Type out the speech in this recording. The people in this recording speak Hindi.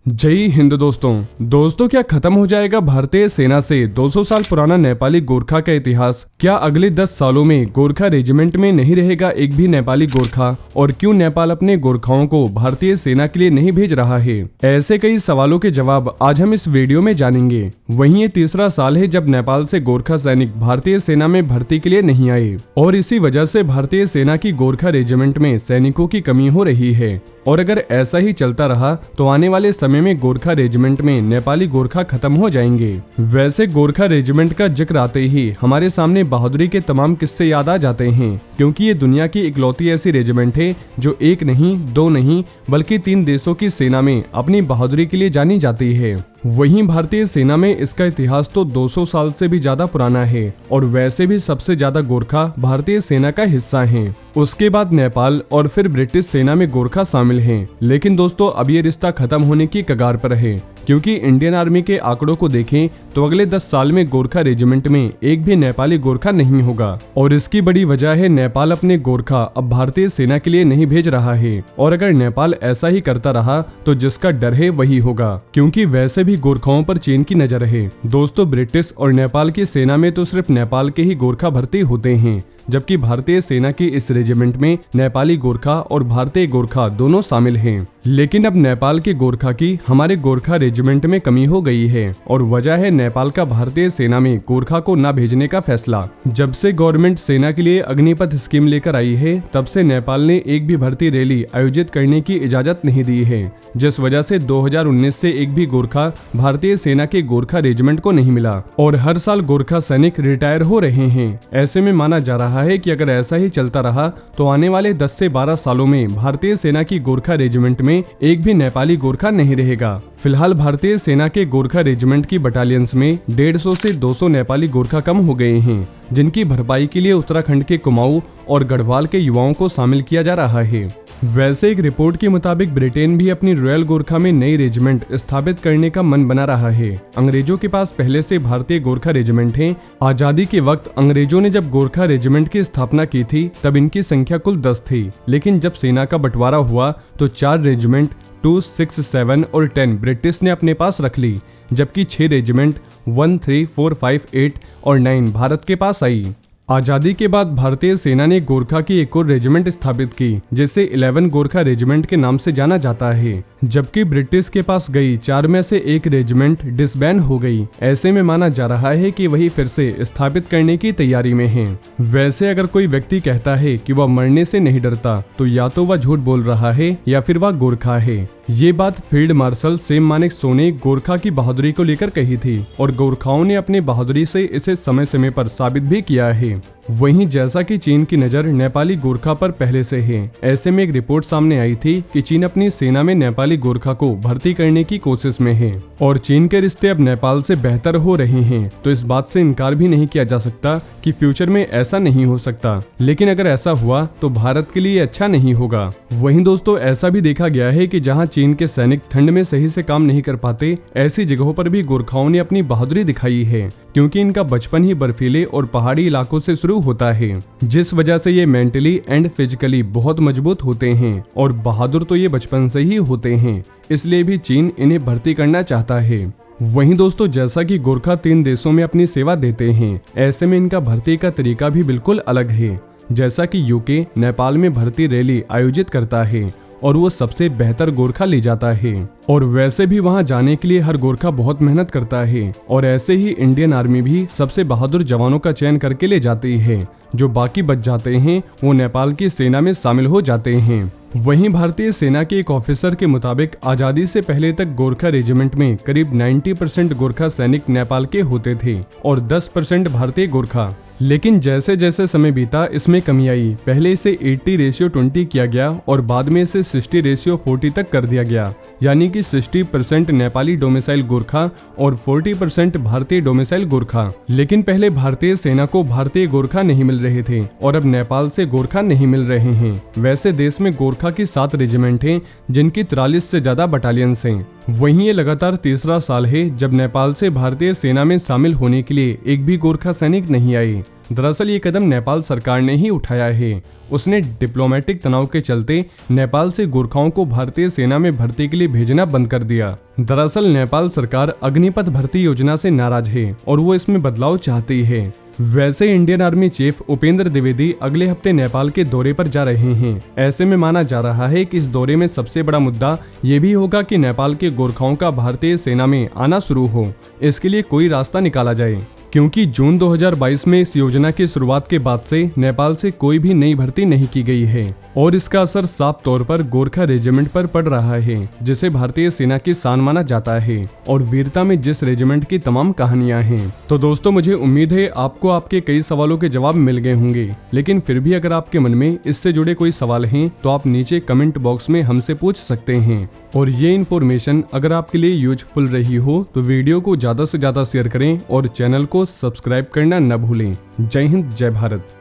जय हिंद दोस्तों क्या खत्म हो जाएगा भारतीय सेना से 200 साल पुराना नेपाली गोरखा का इतिहास। क्या अगले 10 सालों में गोरखा रेजिमेंट में नहीं रहेगा एक भी नेपाली गोरखा? और क्यों नेपाल अपने गोरखाओं को भारतीय सेना के लिए नहीं भेज रहा है? ऐसे कई सवालों के जवाब आज हम इस वीडियो में जानेंगे। वहीं ये तीसरा साल है जब नेपाल से गोरखा सैनिक भारतीय सेना में भर्ती के लिए नहीं आए और इसी वजह से भारतीय सेना की गोरखा रेजिमेंट में सैनिकों की कमी हो रही है। और अगर ऐसा ही चलता रहा तो आने वाले समय में गोरखा रेजिमेंट में नेपाली गोरखा खत्म हो जाएंगे। वैसे गोरखा रेजिमेंट का जिक्र आते ही हमारे सामने बहादुरी के तमाम किस्से याद आ जाते हैं, क्योंकि ये दुनिया की इकलौती ऐसी रेजिमेंट है जो एक नहीं, दो नहीं, बल्कि 3 देशों की सेना में अपनी बहादुरी के लिए जानी जाती है। वहीं भारतीय सेना में इसका इतिहास तो 200 साल से भी ज्यादा पुराना है और वैसे भी सबसे ज्यादा गोरखा भारतीय सेना का हिस्सा हैं। उसके बाद नेपाल और फिर ब्रिटिश सेना में गोरखा शामिल हैं। लेकिन दोस्तों अब ये रिश्ता खत्म होने की कगार पर है, क्योंकि इंडियन आर्मी के आंकड़ों को देखें तो अगले 10 साल में गोरखा रेजिमेंट में एक भी नेपाली गोरखा नहीं होगा। और इसकी बड़ी वजह है नेपाल अपने गोरखा अब भारतीय सेना के लिए नहीं भेज रहा है। और अगर नेपाल ऐसा ही करता रहा तो जिसका डर है वही होगा, क्योंकि वैसे भी गोरखाओं पर चीन की नजर है। दोस्तों ब्रिटिश और नेपाल की सेना में तो सिर्फ नेपाल के ही गोरखा भर्ती होते हैं, जबकि भारतीय सेना की इस रेजिमेंट में नेपाली गोरखा और भारतीय गोरखा दोनों शामिल हैं। लेकिन अब नेपाल के गोरखा की हमारे गोरखा रेजिमेंट में कमी हो गई है और वजह है नेपाल का भारतीय सेना में गोरखा को न भेजने का फैसला। जब से गवर्नमेंट सेना के लिए अग्निपथ स्कीम लेकर आई है तब से नेपाल ने एक भी भर्ती रैली आयोजित करने की इजाजत नहीं दी है, जिस वजह से 2019 से एक भी गोरखा भारतीय सेना के गोरखा रेजिमेंट को नहीं मिला और हर साल गोरखा सैनिक रिटायर हो रहे हैं। ऐसे में माना जा रहा है कि अगर ऐसा ही चलता रहा तो आने वाले 10 से 12 सालों में भारतीय सेना की गोरखा रेजिमेंट में एक भी नेपाली गोरखा नहीं रहेगा। फिलहाल भारतीय सेना के गोरखा रेजिमेंट की बटालियंस में 150 से 200 नेपाली गोरखा कम हो गए हैं, जिनकी भरपाई के लिए उत्तराखंड के कुमाऊं और गढ़वाल के युवाओं को शामिल किया जा रहा है। वैसे एक रिपोर्ट के मुताबिक ब्रिटेन भी अपनी रॉयल गोरखा में नई रेजिमेंट स्थापित करने का मन बना रहा है। अंग्रेजों के पास पहले से भारतीय गोरखा रेजिमेंट है। आजादी के वक्त अंग्रेजों ने जब गोरखा रेजिमेंट की स्थापना की थी तब इनकी संख्या कुल 10 थी, लेकिन जब सेना का बंटवारा हुआ तो 4 रेजिमेंट 2, 6, 7 और 10 ब्रिटिश ने अपने पास रख ली, जबकि 6 रेजिमेंट 1, 3, 4, 5, 8 और 9 भारत के पास आई। आजादी के बाद भारतीय सेना ने गोरखा की एक और रेजिमेंट स्थापित की, जिसे 11 गोरखा रेजिमेंट के नाम से जाना जाता है, जबकि ब्रिटिश के पास गई 4 में से एक रेजिमेंट डिसबैंड हो गई। ऐसे में माना जा रहा है कि वही फिर से स्थापित करने की तैयारी में है। वैसे अगर कोई व्यक्ति कहता है कि वह मरने से नहीं डरता तो या तो वह झूठ बोल रहा है या फिर वह गोरखा है। ये बात फील्ड मार्शल सेम मानेकशॉ ने गोरखा की बहादुरी को लेकर कही थी और गोरखाओं ने अपनी बहादुरी से इसे समय समय पर साबित भी किया है। वहीं जैसा कि चीन की नजर नेपाली गोरखा पर पहले से है, ऐसे में एक रिपोर्ट सामने आई थी कि चीन अपनी सेना में नेपाली गोरखा को भर्ती करने की कोशिश में है और चीन के रिश्ते अब नेपाल से बेहतर हो रहे हैं, तो इस बात से इनकार भी नहीं किया जा सकता कि फ्यूचर में ऐसा नहीं हो सकता। लेकिन अगर ऐसा हुआ तो भारत के लिए अच्छा नहीं होगा। वहीं दोस्तों ऐसा भी देखा गया है कि जहां चीन के सैनिक ठंड में सही से काम नहीं कर पाते, ऐसी जगहों पर भी गोरखाओं ने अपनी बहादुरी दिखाई है, क्योंकि इनका बचपन ही बर्फीले और पहाड़ी इलाकों से शुरू होता है, जिस वजह से ये मेंटली एंड फिजिकली बहुत मजबूत होते हैं और बहादुर तो ये बचपन से ही होते हैं। इसलिए भी चीन इन्हें भर्ती करना चाहता है। वहीं दोस्तों जैसा कि गोरखा 3 देशों में अपनी सेवा देते हैं, ऐसे में इनका भर्ती का तरीका भी बिल्कुल अलग है। जैसा कि यूके नेपाल में भर्ती रैली आयोजित करता है और वो सबसे बेहतर गोरखा ले जाता है, और वैसे भी वहां जाने के लिए हर गोरखा बहुत मेहनत करता है। और ऐसे ही इंडियन आर्मी भी सबसे बहादुर जवानों का चयन करके ले जाती है। जो बाकी बच जाते हैं वो नेपाल की सेना में शामिल हो जाते हैं। वहीं भारतीय सेना के एक ऑफिसर के मुताबिक आजादी से पहले तक गोरखा रेजिमेंट में करीब 90% गोरखा सैनिक नेपाल के होते थे और 10% भारतीय गोरखा। लेकिन जैसे जैसे समय बीता इसमें कमी आई। पहले इसे 80:20 किया गया और बाद में इसे 60:40 तक कर दिया गया, यानी कि 60% नेपाली डोमिसाइल गोरखा और 40% भारतीय डोमिसाइल गोरखा। लेकिन पहले भारतीय सेना को भारतीय गोरखा नहीं मिल रहे थे और अब नेपाल से गोरखा नहीं मिल रहे हैं। वैसे देश में गोरखा की 7 रेजिमेंट हैं, जिनकी 43 से ज्यादा बटालियंस हैं। वहीं ये लगातार तीसरा साल है जब नेपाल से भारतीय सेना में शामिल होने के लिए एक भी गोरखा सैनिक नहीं आए। दरअसल ये कदम नेपाल सरकार ने ही उठाया है। उसने डिप्लोमेटिक तनाव के चलते नेपाल से गोरखाओं को भारतीय सेना में भर्ती के लिए भेजना बंद कर दिया। दरअसल नेपाल सरकार अग्निपथ भर्ती योजना से नाराज है और वो इसमें बदलाव चाहती है। वैसे Indian army chief Upendra Dwivedi अगले हफ्ते नेपाल के दौरे पर जा रहे हैं। ऐसे में माना जा रहा है कि इस दौरे में सबसे बड़ा मुद्दा ये भी होगा कि नेपाल के गोरखाओं का भारतीय सेना में आना शुरू हो। इसके लिए कोई रास्ता निकाला जाए, क्योंकि जून 2022 में इस योजना की शुरुआत के बाद से नेपाल से कोई भी नई भर्ती नहीं की गई है और इसका असर साफ तौर पर गोरखा रेजिमेंट पर पड़ रहा है, जिसे भारतीय सेना की शान माना जाता है और वीरता में जिस रेजिमेंट की तमाम कहानियां हैं। तो दोस्तों, मुझे उम्मीद है आपको आपके कई सवालों के जवाब मिल गए होंगे, लेकिन फिर भी अगर आपके मन में इससे जुड़े कोई सवाल हैं तो आप नीचे कमेंट बॉक्स में हमसे पूछ सकते हैं। और ये इन्फॉर्मेशन अगर आपके लिए यूजफुल रही हो तो वीडियो को ज्यादा से ज्यादा शेयर करें और चैनल को सब्सक्राइब करना न भूलें। जय हिंद, जय भारत।